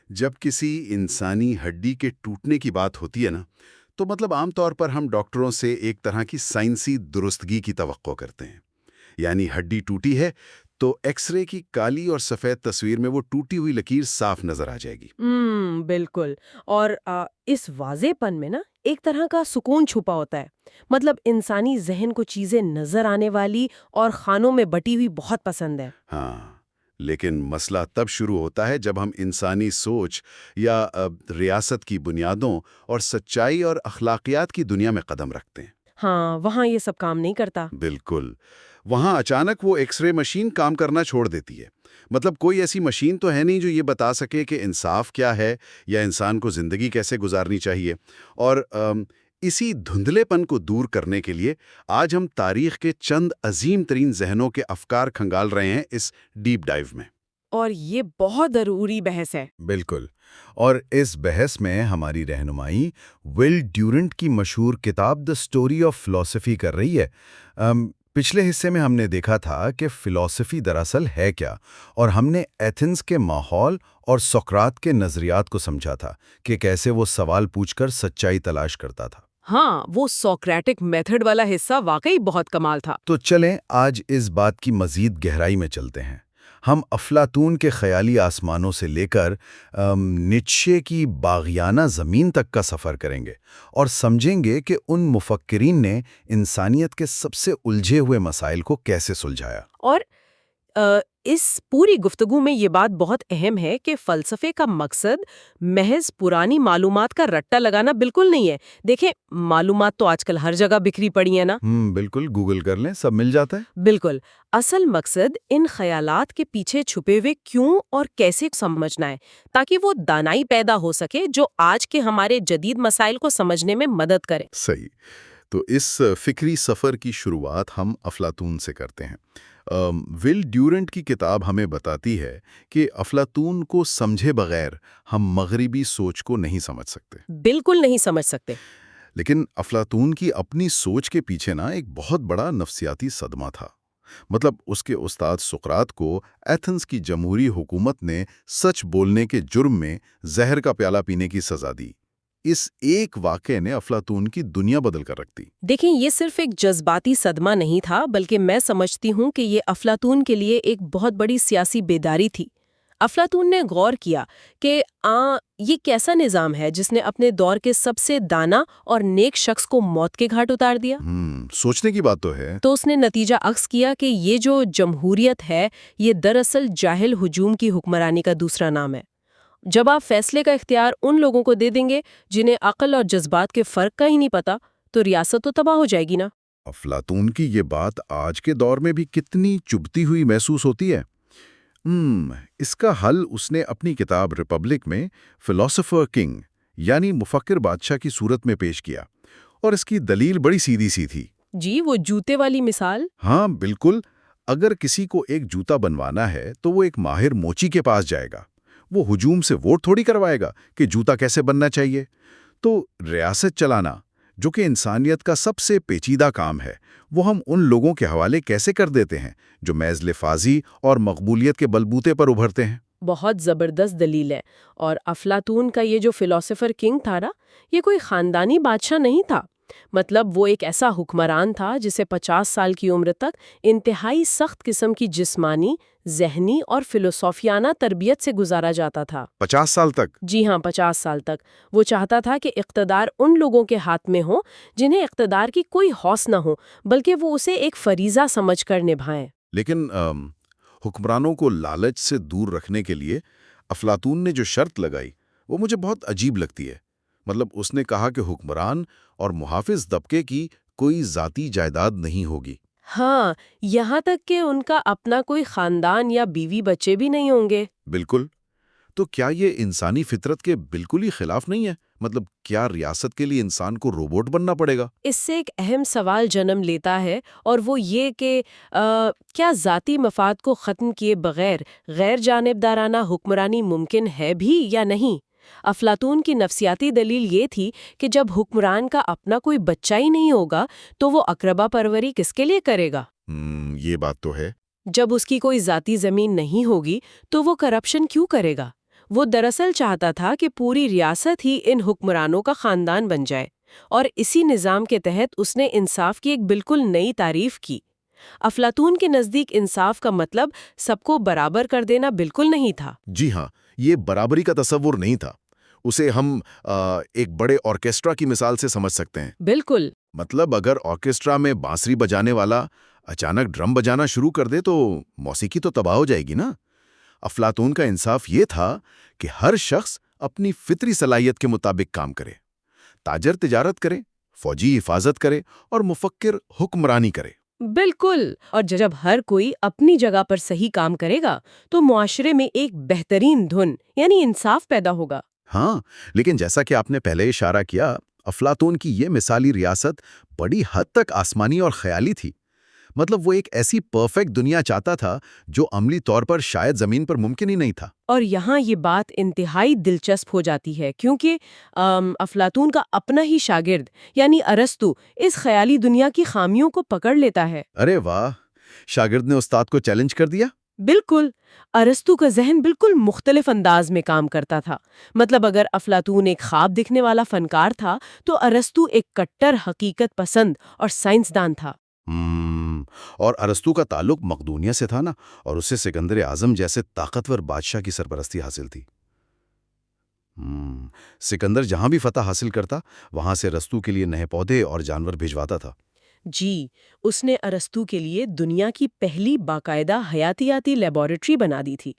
جب کسی انسانی ہڈی کے ٹوٹنے کی بات ہوتی ہے نا، تو مطلب عام طور پر ہم ڈاکٹروں سے ایک طرح کی سائنسی درستگی کی توقع کرتے ہیں۔ یعنی ہڈی ٹوٹی ہے تو ایکس رے کی کالی اور سفید تصویر میں وہ ٹوٹی ہوئی لکیر صاف نظر آ جائے گی۔ بالکل۔ اور اس واضح پن میں نا ایک طرح کا سکون چھپا ہوتا ہے۔ مطلب انسانی ذہن کو چیزیں نظر آنے والی اور خانوں میں بٹی ہوئی بہت پسند ہے۔ ہاں، لیکن مسئلہ تب شروع ہوتا ہے جب ہم انسانی سوچ یا ریاست کی بنیادوں اور سچائی اور اخلاقیات کی دنیا میں قدم رکھتے ہیں۔ ہاں، وہاں یہ سب کام نہیں کرتا۔ بالکل، وہاں اچانک وہ ایکس رے مشین کام کرنا چھوڑ دیتی ہے۔ مطلب کوئی ایسی مشین تو ہے نہیں جو یہ بتا سکے کہ انصاف کیا ہے یا انسان کو زندگی کیسے گزارنی چاہیے۔ اور اسی دھندلے پن کو دور کرنے کے لیے آج ہم تاریخ کے چند عظیم ترین ذہنوں کے افکار کھنگال رہے ہیں اس ڈیپ ڈائیو میں۔ اور یہ بہت ضروری بحث ہے۔ بالکل، اور اس بحث میں ہماری رہنمائی ول ڈیورنٹ کی مشہور کتاب دا سٹوری آف فلسفی کر رہی ہے۔ پچھلے حصے میں ہم نے دیکھا تھا کہ فلسفی دراصل ہے کیا، اور ہم نے ایتھنز کے ماحول اور سقراط کے نظریات کو سمجھا تھا کہ کیسے وہ سوال پوچھ کر سچائی تلاش کرتا تھا۔ ہاں، وہ سوکریٹک میتھڈ والا حصہ واقعی بہت کمال تھا۔ تو چلیں آج اس بات کی مزید گہرائی میں چلتے ہیں۔ ہم افلاطون کے خیالی آسمانوں سے لے کر نیچشے کی باغیانہ زمین تک کا سفر کریں گے اور سمجھیں گے کہ ان مفکرین نے انسانیت کے سب سے الجھے ہوئے مسائل کو کیسے سلجھایا۔ اور اس پوری گفتگو میں یہ بات بہت اہم ہے کہ فلسفے کا مقصد محض پرانی معلومات کا رٹا لگانا بالکل نہیں ہے۔ دیکھیں، معلومات تو آج کل ہر جگہ بکھری پڑی ہیں نا۔ بالکل، گوگل کر لیں، سب مل جاتا ہے۔ بالکل، اصل مقصد ان خیالات کے پیچھے چھپے ہوئے کیوں اور کیسے سمجھنا ہے، تاکہ وہ دانائی پیدا ہو سکے جو آج کے ہمارے جدید مسائل کو سمجھنے میں مدد کرے۔ صحیح۔ تو اس فکری سفر کی شروعات ہم افلاطون سے کرتے ہیں۔ ول ڈیورنٹ کی کتاب ہمیں بتاتی ہے کہ افلاطون کو سمجھے بغیر ہم مغربی سوچ کو نہیں سمجھ سکتے۔ بالکل نہیں سمجھ سکتے۔ لیکن افلاطون کی اپنی سوچ کے پیچھے ایک بہت بڑا نفسیاتی صدمہ تھا۔ مطلب اس کے استاد سقراط کو ایتھنز کی جمہوری حکومت نے سچ بولنے کے جرم میں زہر کا پیالہ پینے کی سزا دی۔ اس ایک واقعے نے افلاطون کی دنیا بدل کر رکھ دی۔ دیکھیں، یہ صرف ایک جذباتی صدمہ نہیں تھا، بلکہ میں سمجھتی ہوں کہ یہ افلاطون کے لیے ایک بہت بڑی سیاسی بیداری تھی۔ افلاطون نے غور کیا کہ یہ کیسا نظام ہے جس نے اپنے دور کے سب سے دانا اور نیک شخص کو موت کے گھاٹ اتار دیا۔ سوچنے کی بات تو ہے۔ تو اس نے نتیجہ اخذ کیا کہ یہ جو جمہوریت ہے، یہ دراصل جاہل ہجوم کی حکمرانی کا دوسرا نام ہے۔ جب آپ فیصلے کا اختیار ان لوگوں کو دے دیں گے جنہیں عقل اور جذبات کے فرق کا ہی نہیں پتا، تو ریاست تو تباہ ہو جائے گی نا۔ افلاطون کی یہ بات آج کے دور میں بھی کتنی چبھتی ہوئی محسوس ہوتی ہے۔ اس کا حل اس نے اپنی کتاب ریپبلک میں فلاسفر کنگ یعنی مفکر بادشاہ کی صورت میں پیش کیا، اور اس کی دلیل بڑی سیدھی سی تھی۔ جی، وہ جوتے والی مثال؟ ہاں بالکل، اگر کسی کو ایک جوتا بنوانا ہے تو وہ ایک ماہر موچی کے پاس جائے گا۔ وہ ہجوم سے ووٹ تھوڑی کروائے گا کہ جوتا کیسے بننا چاہیے۔ تو ریاست چلانا، جو کہ انسانیت کا سب سے پیچیدہ کام ہے، وہ ہم ان لوگوں کے حوالے کیسے کر دیتے ہیں جو محض لفاظی اور مقبولیت کے بلبوتے پر ابھرتے ہیں۔ بہت زبردست دلیل ہے۔ اور افلاطون کا یہ جو فلاسفر کنگ تھا نا، یہ کوئی خاندانی بادشاہ نہیں تھا۔ مطلب وہ ایک ایسا حکمران تھا جسے 50 سال کی عمر تک انتہائی سخت قسم کی جسمانی، ذہنی اور فلسفیانہ تربیت سے گزارا جاتا تھا۔ 50 سال تک؟ جی ہاں، 50 سال تک۔ وہ چاہتا تھا کہ اقتدار ان لوگوں کے ہاتھ میں ہو جنہیں اقتدار کی کوئی ہوس نہ ہو، بلکہ وہ اسے ایک فریضہ سمجھ کر نبھائیں۔ لیکن حکمرانوں کو لالچ سے دور رکھنے کے لیے افلاطون نے جو شرط لگائی وہ مجھے بہت عجیب لگتی ہے۔ مطلب اس نے کہا کہ حکمران اور محافظ طبقے کی کوئی ذاتی جائیداد نہیں ہوگی۔ ہاں، یہاں تک کہ ان کا اپنا کوئی خاندان یا بیوی بچے بھی نہیں ہوں گے۔ بالکل۔ تو کیا یہ انسانی فطرت کے بالکل ہی خلاف نہیں ہے؟ مطلب کیا ریاست کے لیے انسان کو روبوٹ بننا پڑے گا؟ اس سے ایک اہم سوال جنم لیتا ہے، اور وہ یہ کہ کیا ذاتی مفاد کو ختم کیے بغیر غیر جانبدارانہ حکمرانی ممکن ہے بھی یا نہیں؟ افلاطون کی نفسیاتی دلیل یہ تھی کہ جب حکمران کا اپنا کوئی بچہ ہی نہیں ہوگا تو وہ اقربا پروری کس کے لیے کرے گا؟ یہ بات تو ہے۔ جب اس کی کوئی ذاتی زمین نہیں ہوگی تو وہ کرپشن کیوں کرے گا؟ وہ دراصل چاہتا تھا کہ پوری ریاست ہی ان حکمرانوں کا خاندان بن جائے، اور اسی نظام کے تحت اس نے انصاف کی ایک بالکل نئی تعریف کی۔ افلاطون کے نزدیک انصاف کا مطلب سب کو برابر کر دینا بالکل نہیں تھا۔ جی ہاں، یہ برابری کا تصور نہیں تھا۔ اسے ہم ایک بڑے آرکیسٹرا کی مثال سے سمجھ سکتے ہیں۔ بالکل۔ مطلب اگر آرکیسٹرا میں بانسری بجانے والا اچانک ڈرم بجانا شروع کر دے تو موسیقی تو تباہ ہو جائے گی نا۔ افلاطون کا انصاف یہ تھا کہ ہر شخص اپنی فطری صلاحیت کے مطابق کام کرے، تاجر تجارت کرے، فوجی حفاظت کرے اور مفکر حکمرانی کرے۔ بالکل، اور جب ہر کوئی اپنی جگہ پر صحیح کام کرے گا تو معاشرے میں ایک بہترین دھن یعنی انصاف پیدا ہوگا۔ ہاں، لیکن جیسا کہ آپ نے پہلے اشارہ کیا، افلاطون کی یہ مثالی ریاست بڑی حد تک آسمانی اور خیالی تھی۔ مطلب وہ ایک ایسی پرفیکٹ دنیا چاہتا تھا جو عملی طور پر شاید زمین پر ممکن ہی نہیں تھا۔ اور یہاں یہ بات انتہائی دلچسپ ہو جاتی ہے کیونکہ افلاطون کا اپنا ہی شاگرد یعنی ارسطو اس خیالی دنیا کی خامیوں کو پکڑ لیتا ہے۔ ارے واہ، شاگرد نے استاد کو چیلنج کر دیا؟ بالکل، ارسطو کا ذہن بالکل مختلف انداز میں کام کرتا تھا۔ مطلب اگر افلاطون ایک خواب دکھنے والا فنکار تھا تو ارسطو ایک کٹر حقیقت پسند اور سائنسدان تھا۔ اور ارسطو کا تعلق مقدونیہ سے تھا نا، اور اسے سکندر اعظم جیسے طاقتور بادشاہ کی سرپرستی حاصل تھی۔ سکندر جہاں بھی فتح حاصل کرتا وہاں سے ارسطو کے لیے نئے پودے اور جانور بھجواتا تھا۔ جی، اس نے ارسطو کے لیے دنیا کی پہلی باقاعدہ حیاتیاتی لیبارٹری بنا دی تھی۔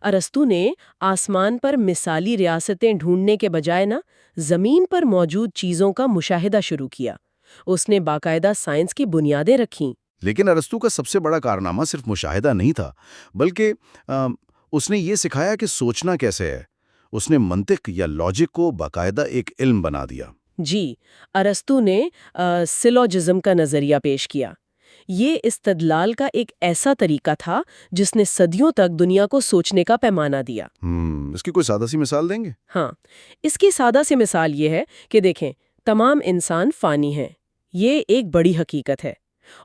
ارسطو نے آسمان پر مثالی ریاستیں ڈھونڈنے کے بجائے زمین پر موجود چیزوں کا مشاہدہ شروع کیا۔ اس نے باقاعدہ سائنس کی بنیادیں رکھیں۔ لیکن ارسطو کا سب سے بڑا کارنامہ صرف مشاہدہ نہیں تھا، بلکہ اس نے یہ سکھایا کہ سوچنا کیسے ہے۔ اس نے منطق یا لاجک کو باقاعدہ ایک علم بنا دیا۔ جی، ارسطو نے سیلوجزم کا نظریہ پیش کیا۔ یہ استدلال کا ایک ایسا طریقہ تھا جس نے صدیوں تک دنیا کو سوچنے کا پیمانہ دیا۔ اس کی کوئی سادہ سی مثال دیں گے؟ ہاں، اس کی سادہ سی مثال یہ ہے کہ دیکھیں، تمام انسان فانی ہیں، یہ ایک بڑی حقیقت ہے،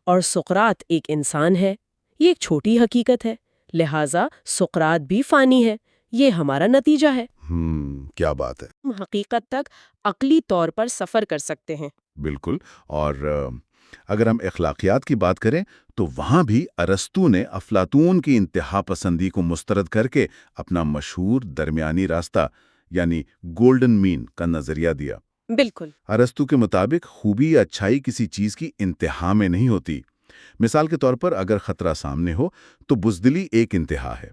اور سقراط ایک انسان ہے، یہ ایک چھوٹی حقیقت ہے، لہٰذا سقراط بھی فانی ہے، یہ ہمارا نتیجہ ہے۔ کیا بات ہے! ہم حقیقت تک عقلی طور پر سفر کر سکتے ہیں۔ بالکل، اور اگر ہم اخلاقیات کی بات کریں تو وہاں بھی ارسطو نے افلاطون کی انتہا پسندی کو مسترد کر کے اپنا مشہور درمیانی راستہ یعنی گولڈن مین کا نظریہ دیا۔ بالکل۔ ارسطو کے مطابق خوبی یا اچھائی کسی چیز کی انتہا میں نہیں ہوتی۔ مثال کے طور پر اگر خطرہ سامنے ہو تو بزدلی ایک انتہا ہے،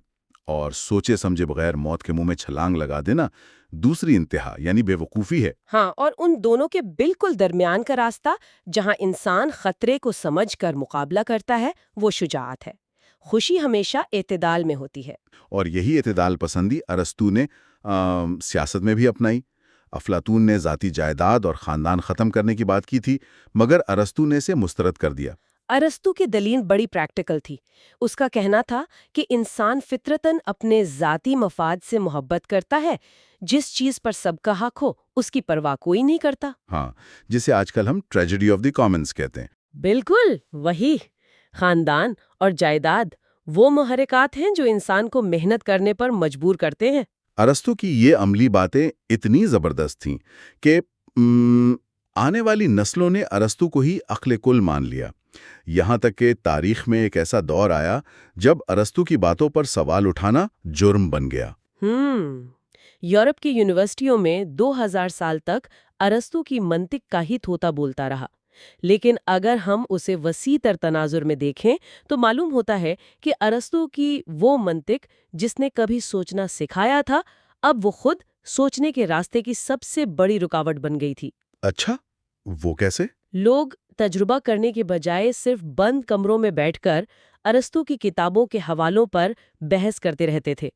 اور سوچے سمجھے بغیر موت کے منہ میں چھلانگ لگا دینا دوسری انتہا یعنی بے وقوفی ہے۔ ہاں، اور ان دونوں کے بالکل درمیان کا راستہ جہاں انسان خطرے کو سمجھ کر مقابلہ کرتا ہے وہ شجاعت ہے۔ خوشی ہمیشہ اعتدال میں ہوتی ہے۔ اور یہی اعتدال پسندی ارسطو نے سیاست میں بھی اپنائی۔ افلاطون نے ذاتی جائیداد اور خاندان ختم کرنے کی بات کی تھی، مگر ارسطو نے اسے مسترد کر دیا۔ ارسطو کی دلیل بڑی پریکٹیکل تھی۔ اس کا کہنا تھا کہ انسان فطرتاً اپنے ذاتی مفاد سے محبت کرتا ہے، جس چیز پر سب کا حق ہو اس کی پرواہ کوئی نہیں کرتا۔ ہاں، جسے آج کل ہم ٹریجڈی آف دی کامنز کہتے ہیں۔ بالکل وہی۔ خاندان اور جائیداد وہ محرکات ہیں جو انسان کو محنت کرنے پر مجبور کرتے ہیں۔ ارسطو کی یہ عملی باتیں اتنی زبردست تھیں کہ آنے والی نسلوں نے ارسطو کو ہی عقل کل مان لیا۔ یہاں تک کہ تاریخ میں ایک ایسا دور آیا جب ارسطو کی باتوں پر سوال اٹھانا جرم بن گیا۔ یورپ کی یونیورسٹیوں میں 2000 سال تک ارسطو کی منطق کا ہی طوطا بولتا رہا، لیکن اگر ہم اسے وسیع تر تناظر میں دیکھیں تو معلوم ہوتا ہے کہ ارسطو کی وہ منطق جس نے کبھی سوچنا سکھایا تھا، اب وہ خود سوچنے کے راستے کی سب سے بڑی رکاوٹ بن گئی تھی۔ اچھا، وہ کیسے؟ لوگ تجربہ کرنے کے بجائے صرف بند کمروں میں بیٹھ کر ارسطو کی کتابوں کے حوالوں پر بحث کرتے رہتے تھے۔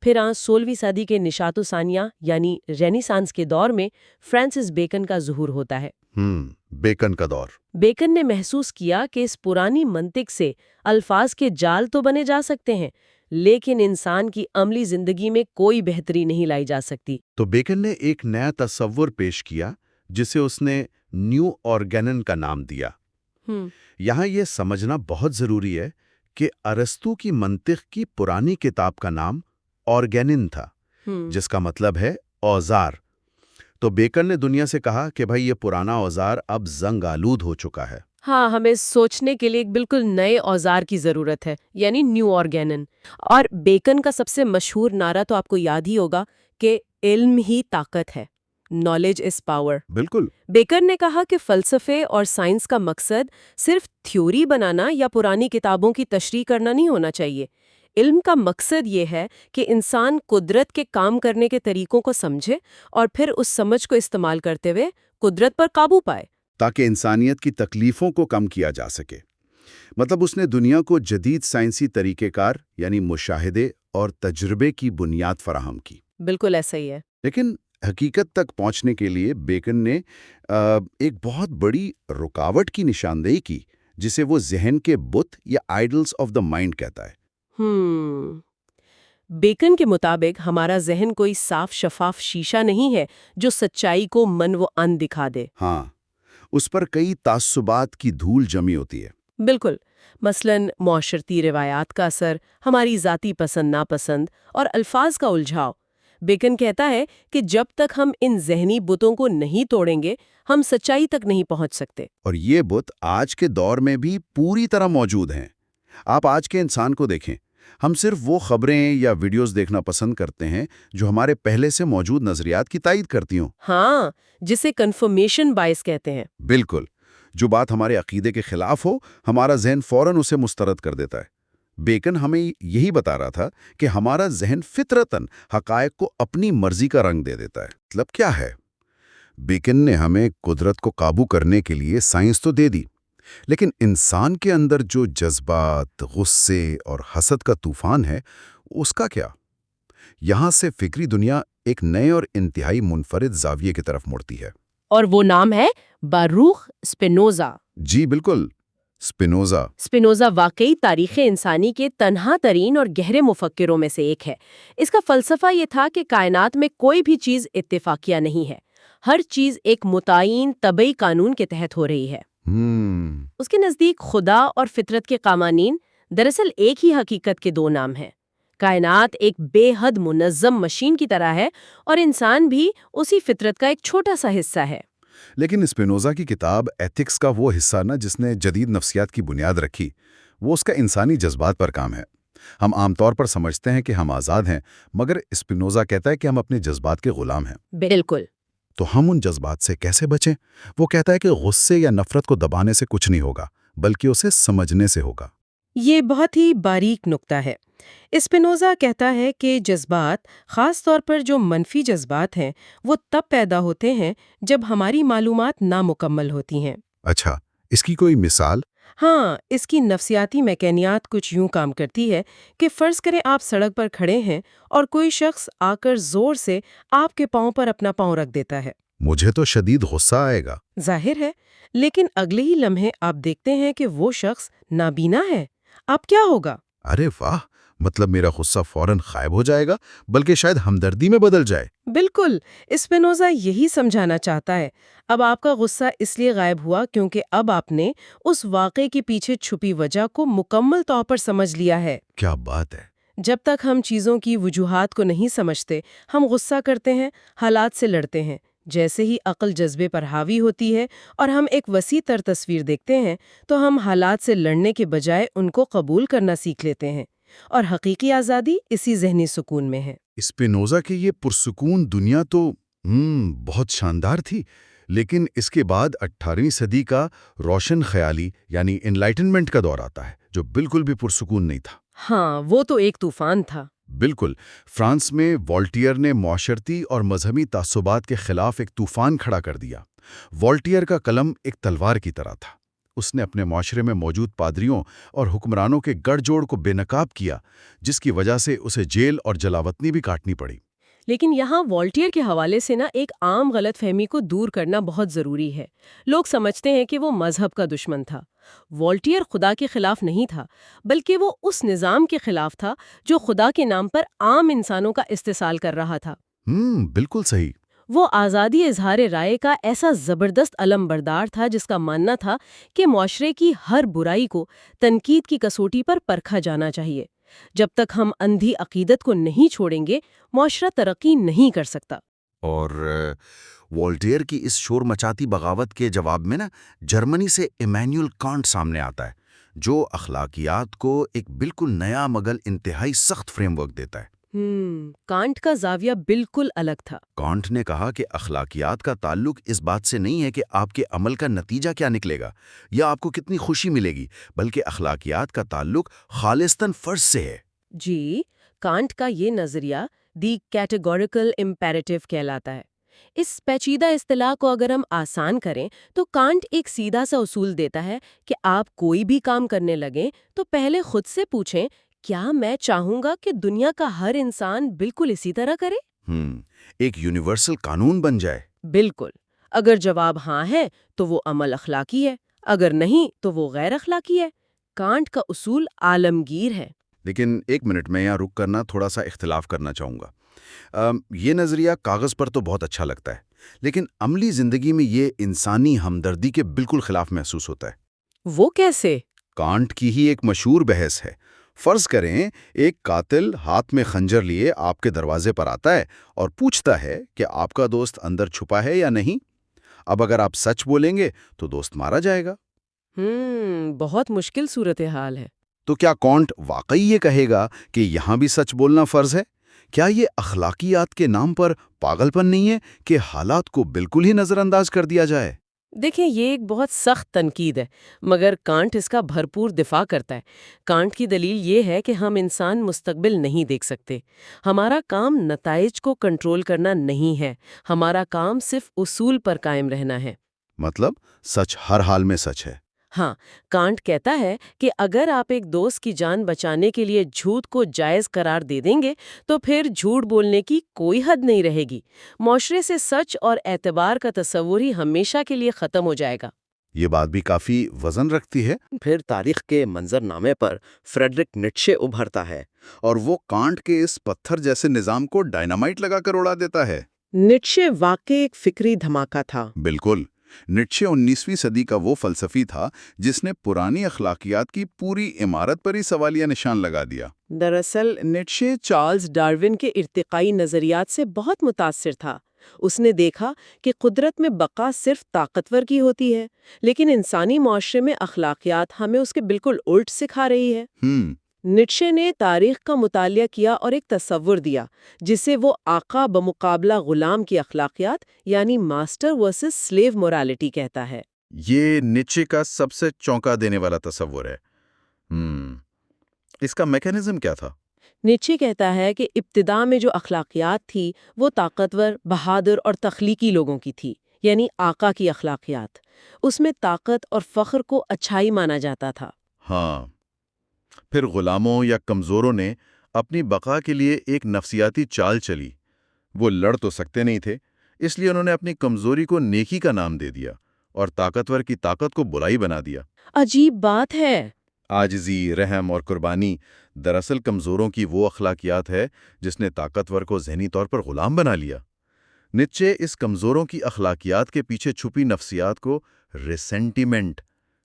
پھر 16ویں صدی کے نشاط و ثانیہ یعنی رینیسانس کے دور میں فرانسس بیکن کا ظہور ہوتا ہے۔ بیکن کا دور۔ بیکن نے محسوس کیا کہ اس پرانی منطق سے الفاظ کے جال تو بنے جا سکتے ہیں، لیکن انسان کی عملی زندگی میں کوئی بہتری نہیں لائی جا سکتی۔ تو بیکن نے ایک نیا تصور پیش کیا جسے اس نے نیو آرگینن کا نام دیا۔ یہاں یہ سمجھنا بہت ضروری ہے کہ ارسطو کی منطق کی پرانی کتاب کا نام آرگینن تھا، جس کا مطلب ہے اوزار۔ تو بیکن نے دنیا سے کہا کہ بھائی یہ پرانا اوزار اب زنگ آلود ہو چکا ہے۔ ہاں، ہمیں سوچنے کے لیے ایک بالکل نئے اوزار کی ضرورت ہے، یعنی نیو آرگینن۔ اور بیکن کا سب سے مشہور نعرہ تو آپ کو یاد ہی ہوگا کہ علم ہی طاقت ہے، نالج از پاور۔ بالکل۔ بیکن نے کہا کہ فلسفے اور سائنس کا مقصد صرف تھیوری بنانا یا پرانی کتابوں کی تشریح کرنا نہیں ہونا چاہیے۔ علم کا مقصد یہ ہے کہ انسان قدرت کے کام کرنے کے طریقوں کو سمجھے اور پھر اس سمجھ کو استعمال کرتے ہوئے قدرت پر قابو پائے، تاکہ انسانیت کی تکلیفوں کو کم کیا جا سکے۔ مطلب اس نے دنیا کو جدید سائنسی طریقہ کار یعنی مشاہدے اور تجربے کی بنیاد فراہم کی۔ بالکل ایسا ہی ہے۔ لیکن حقیقت تک پہنچنے کے لیے بیکن نے ایک بہت بڑی رکاوٹ کی نشاندہی کی، جسے وہ ذہن کے بت یا آئیڈلز آف دا مائنڈ کہتا ہے۔ بیکن کے مطابق ہمارا ذہن کوئی صاف شفاف شیشہ نہیں ہے جو سچائی کو من و ان دکھا دے۔ ہاں، اس پر کئی تعصبات کی دھول جمی ہوتی ہے۔ بالکل، مثلاً معاشرتی روایات کا اثر، ہماری ذاتی پسند ناپسند اور الفاظ کا الجھاؤ۔ بیکن کہتا ہے کہ جب تک ہم ان ذہنی بتوں کو نہیں توڑیں گے، ہم سچائی تک نہیں پہنچ سکتے۔ اور یہ بت آج کے دور میں بھی پوری طرح موجود ہیں۔ آپ آج کے انسان کو دیکھیں، ہم صرف وہ خبریں یا ویڈیوز دیکھنا پسند کرتے ہیں جو ہمارے پہلے سے موجود نظریات کی تائید کرتی ہوں۔ ہاں، جسے کنفرمیشن بائس کہتے ہیں۔ بالکل، جو بات ہمارے عقیدے کے خلاف ہو، ہمارا ذہن فوراً اسے مسترد کر دیتا ہے۔ بیکن ہمیں یہی بتا رہا تھا کہ ہمارا ذہن فطرتاً حقائق کو اپنی مرضی کا رنگ دے دیتا ہے۔ مطلب کیا ہے؟ بیکن نے ہمیں قدرت کو قابو کرنے کے لیے سائنس تو دے دی، لیکن انسان کے اندر جو جذبات، غصے اور حسد کا طوفان ہے، اس کا کیا؟ یہاں سے فکری دنیا ایک نئے اور انتہائی منفرد زاویے کی طرف مڑتی ہے۔ اور وہ نام ہے باروخ اسپینوزا۔ جی بالکل، اسپینوزا۔ اسپینوزا واقعی تاریخ انسانی کے تنہا ترین اور گہرے مفکروں میں سے ایک ہے۔ اس کا فلسفہ یہ تھا کہ کائنات میں کوئی بھی چیز اتفاقیہ نہیں ہے، ہر چیز ایک متعین طبعی قانون کے تحت ہو رہی ہے۔ اس کے نزدیک خدا اور فطرت کے قوانین دراصل ایک ہی حقیقت کے دو نام ہیں۔ کائنات ایک بے حد منظم مشین کی طرح ہے اور انسان بھی اسی فطرت کا ایک چھوٹا سا حصہ ہے۔ لیکن اسپینوزا کی کتاب ایتھکس کا وہ حصہ نا جس نے جدید نفسیات کی بنیاد رکھی، وہ اس کا انسانی جذبات پر کام ہے۔ ہم عام طور پر سمجھتے ہیں کہ ہم آزاد ہیں، مگر اسپینوزا کہتا ہے کہ ہم اپنے جذبات کے غلام ہیں۔ بالکل۔ تو ہم ان جذبات سے کیسے بچیں؟ وہ کہتا ہے کہ غصے یا نفرت کو دبانے سے کچھ نہیں ہوگا، بلکہ اسے سمجھنے سے ہوگا۔ یہ بہت ہی باریک نکتہ ہے۔ اسپینوزا کہتا ہے کہ جذبات، خاص طور پر جو منفی جذبات ہیں، وہ تب پیدا ہوتے ہیں جب ہماری معلومات نامکمل ہوتی ہیں۔ اچھا، اس کی کوئی مثال؟ ہاں، اس کی نفسیاتی میکانیات کچھ یوں کام کرتی ہے کہ فرض کریں آپ سڑک پر کھڑے ہیں اور کوئی شخص آ کر زور سے آپ کے پاؤں پر اپنا پاؤں رکھ دیتا ہے۔ مجھے تو شدید غصہ آئے گا۔ ظاہر ہے، لیکن اگلے ہی لمحے آپ دیکھتے ہیں کہ وہ شخص نابینا ہے۔ اب کیا ہوگا؟ ارے واہ، مطلب میرا غصہ فوراً غائب ہو جائے گا، بلکہ شاید ہمدردی میں بدل جائے۔ بالکل، اسپینوزا یہی سمجھانا چاہتا ہے۔ اب آپ کا غصہ اس لیے غائب ہوا کیونکہ اب آپ نے اس واقعے کے پیچھے چھپی وجہ کو مکمل طور پر سمجھ لیا ہے۔ کیا بات ہے! جب تک ہم چیزوں کی وجوہات کو نہیں سمجھتے، ہم غصہ کرتے ہیں، حالات سے لڑتے ہیں۔ جیسے ہی عقل جذبے پر حاوی ہوتی ہے اور ہم ایک وسیع تر تصویر دیکھتے ہیں، تو ہم حالات سے لڑنے کے بجائے ان کو قبول کرنا سیکھ لیتے ہیں، اور حقیقی آزادی اسی ذہنی سکون میں ہے۔ اسپینوزا کی یہ پرسکون دنیا تو بہت شاندار تھی، لیکن اس کے بعد 18ویں صدی کا روشن خیالی یعنی انلائٹنمنٹ کا دور آتا ہے، جو بالکل بھی پرسکون نہیں تھا۔ ہاں، وہ تو ایک طوفان تھا۔ بالکل، فرانس میں والٹیئر نے معاشرتی اور مذہبی تعصبات کے خلاف ایک طوفان کھڑا کر دیا۔ والٹیئر کا قلم ایک تلوار کی طرح تھا۔ اس نے اپنے معاشرے میں موجود پادریوں اور حکمرانوں کے گڑھ جوڑ کو بے نقاب کیا، جس کی وجہ سے اسے جیل اور جلاوطنی بھی کاٹنی پڑی۔ لیکن یہاں والٹیئر کے حوالے سے ایک عام غلط فہمی کو دور کرنا بہت ضروری ہے۔ لوگ سمجھتے ہیں کہ وہ مذہب کا دشمن تھا۔ والٹیئر خدا کے خلاف نہیں تھا، بلکہ وہ اس نظام کے خلاف تھا جو خدا کے نام پر عام انسانوں کا استحصال کر رہا تھا۔ بالکل صحیح۔ وہ آزادی اظہار رائے کا ایسا زبردست علم بردار تھا جس کا ماننا تھا کہ معاشرے کی ہر برائی کو تنقید کی کسوٹی پر پرکھا جانا چاہیے۔ جب تک ہم اندھی عقیدت کو نہیں چھوڑیں گے، معاشرہ ترقی نہیں کر سکتا۔ اور والٹیئر کی اس شور مچاتی بغاوت کے جواب میں جرمنی سے ایمینوئل کانٹ سامنے آتا ہے، جو اخلاقیات کو ایک بالکل نیا مگر انتہائی سخت فریم ورک دیتا ہے۔ کانٹ کا زاویہ بالکل الگ تھا۔ کانٹ نے کہا کہ اخلاقیات کا تعلق اس بات سے نہیں ہے کہ آپ کے عمل کا نتیجہ کیا نکلے گا یا آپ کو کتنی خوشی ملے گی، بلکہ اخلاقیات کا تعلق خالصتاً فرض سے ہے۔ جی، کانٹ کا یہ نظریہ دی کیٹیگوریکل امپیریٹو کہلاتا ہے۔ اس پیچیدہ اصطلاح کو اگر ہم آسان کریں تو کانٹ ایک سیدھا سا اصول دیتا ہے کہ آپ کوئی بھی کام کرنے لگیں تو پہلے خود سے پوچھیں، کیا میں چاہوں گا کہ دنیا کا ہر انسان بالکل اسی طرح کرے؟ ایک یونیورسل قانون بن جائے۔ بالکل۔ اگر جواب ہاں ہے تو وہ عمل اخلاقی ہے، اگر نہیں تو وہ غیر اخلاقی ہے۔ کانٹ کا اصول عالمگیر ہے۔ لیکن ایک منٹ میں یہاں رک کرنا تھوڑا سا اختلاف کرنا چاہوں گا۔ یہ نظریہ کاغذ پر تو بہت اچھا لگتا ہے، لیکن عملی زندگی میں یہ انسانی ہمدردی کے بالکل خلاف محسوس ہوتا ہے۔ وہ کیسے؟ کانٹ کی ہی ایک مشہور بحث ہے۔ فرض کریں ایک قاتل ہاتھ میں خنجر لیے آپ کے دروازے پر آتا ہے اور پوچھتا ہے کہ آپ کا دوست اندر چھپا ہے یا نہیں۔ اب اگر آپ سچ بولیں گے تو دوست مارا جائے گا۔ بہت مشکل صورتحال ہے۔ تو کیا کانٹ واقعی یہ کہے گا کہ یہاں بھی سچ بولنا فرض ہے؟ کیا یہ اخلاقیات کے نام پر پاگل پن نہیں ہے کہ حالات کو بالکل ہی نظر انداز کر دیا جائے؟ دیکھیں، یہ ایک بہت سخت تنقید ہے، مگر کانٹ اس کا بھرپور دفاع کرتا ہے۔ کانٹ کی دلیل یہ ہے کہ ہم انسان مستقبل نہیں دیکھ سکتے۔ ہمارا کام نتائج کو کنٹرول کرنا نہیں ہے، ہمارا کام صرف اصول پر قائم رہنا ہے۔ مطلب سچ ہر حال میں سچ ہے۔ ہاں، کانٹ کہتا ہے کہ اگر آپ ایک دوست کی جان بچانے کے لیے جھوٹ کو جائز قرار دے دیں گے تو پھر جھوٹ بولنے کی کوئی حد نہیں رہے گی۔ معاشرے سے سچ اور اعتبار کا تصور ہی ہمیشہ کے لیے ختم ہو جائے گا۔ یہ بات بھی کافی وزن رکھتی ہے۔ پھر تاریخ کے منظرنامے پر فریڈرک نیٹشے ابھرتا ہے، اور وہ کانٹ کے اس پتھر جیسے نظام کو ڈائنامائٹ لگا کر اڑا دیتا ہے۔ نیٹشے واقعی ایک فکری دھماکہ تھا۔ بالکل۔ نیٹشے 19ویں صدی کا وہ فلسفی تھا جس نے پرانی اخلاقیات کی پوری عمارت پر ہی سوالیہ نشان لگا دیا۔ دراصل نیٹشے چارلز ڈارون کے ارتقائی نظریات سے بہت متاثر تھا۔ اس نے دیکھا کہ قدرت میں بقا صرف طاقتور کی ہوتی ہے، لیکن انسانی معاشرے میں اخلاقیات ہمیں اس کے بالکل الٹ سکھا رہی ہے۔ نیٹشے نے تاریخ کا مطالعہ کیا اور ایک تصور دیا جسے وہ آقا بمقابلہ غلام کی اخلاقیات یعنی ماسٹر ورسز سلیو مورالٹی کہتا ہے۔ یہ نیٹشے کا سب سے چونکا دینے والا تصور ہے۔ اس کا میکانزم کیا تھا؟ نیٹشے کہتا ہے کہ ابتدا میں جو اخلاقیات تھی وہ طاقتور، بہادر اور تخلیقی لوگوں کی تھی، یعنی آقا کی اخلاقیات۔ اس میں طاقت اور فخر کو اچھائی مانا جاتا تھا۔ ہاں، پھر غلاموں یا کمزوروں نے اپنی بقا کے لیے ایک نفسیاتی چال چلی۔ وہ لڑ تو سکتے نہیں تھے، اس لیے انہوں نے اپنی کمزوری کو نیکی کا نام دے دیا اور طاقتور کی طاقت کو برائی بنا دیا۔ عجیب بات ہے۔ عاجزی، رحم اور قربانی دراصل کمزوروں کی وہ اخلاقیات ہے جس نے طاقتور کو ذہنی طور پر غلام بنا لیا۔ نیٹشے اس کمزوروں کی اخلاقیات کے پیچھے چھپی نفسیات کو ریسینٹیمنٹ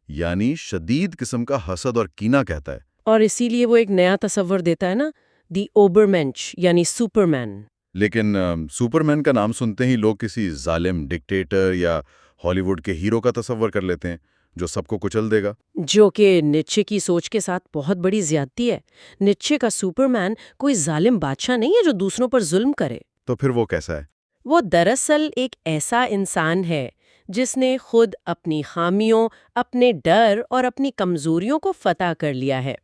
یعنی شدید قسم کا حسد اور کینہ کہتا ہے۔ اور اسی لیے وہ ایک نیا تصور دیتا ہے نا، دی اوبرمینچ یعنی سپرمین۔ لیکن سپرمین کا نام سنتے ہی لوگ کسی ظالم ڈکٹیٹر یا ہالی ووڈ کے ہیرو کا تصور کر لیتے ہیں جو سب کو کچل دے گا، جو کہ نیٹشے کی سوچ کے ساتھ بہت بڑی زیادتی ہے۔ نیٹشے کا سپرمین کوئی ظالم بادشاہ نہیں ہے جو دوسروں پر ظلم کرے۔ تو پھر وہ کیسا ہے؟ وہ دراصل ایک ایسا انسان ہے جس نے خود اپنی خامیوں، اپنے ڈر اور اپنی کمزوریوں کو فتح کر لیا ہے۔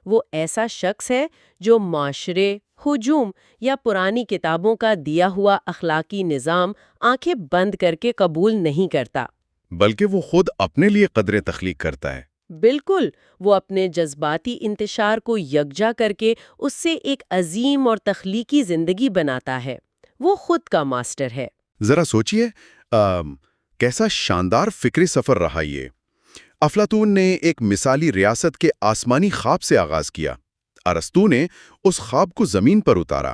وہ ایسا شخص ہے جو معاشرے، ہجوم یا پرانی کتابوں کا دیا ہوا اخلاقی نظام آنکھیں بند کر کے قبول نہیں کرتا، بلکہ وہ خود اپنے لیے قدریں تخلیق کرتا ہے۔ بالکل، وہ اپنے جذباتی انتشار کو یکجا کر کے اس سے ایک عظیم اور تخلیقی زندگی بناتا ہے۔ وہ خود کا ماسٹر ہے۔ ذرا سوچئے کیسا شاندار فکری سفر رہا یہ۔ افلاطون نے ایک مثالی ریاست کے آسمانی خواب سے آغاز کیا۔ ارسطو نے اس خواب کو زمین پر اتارا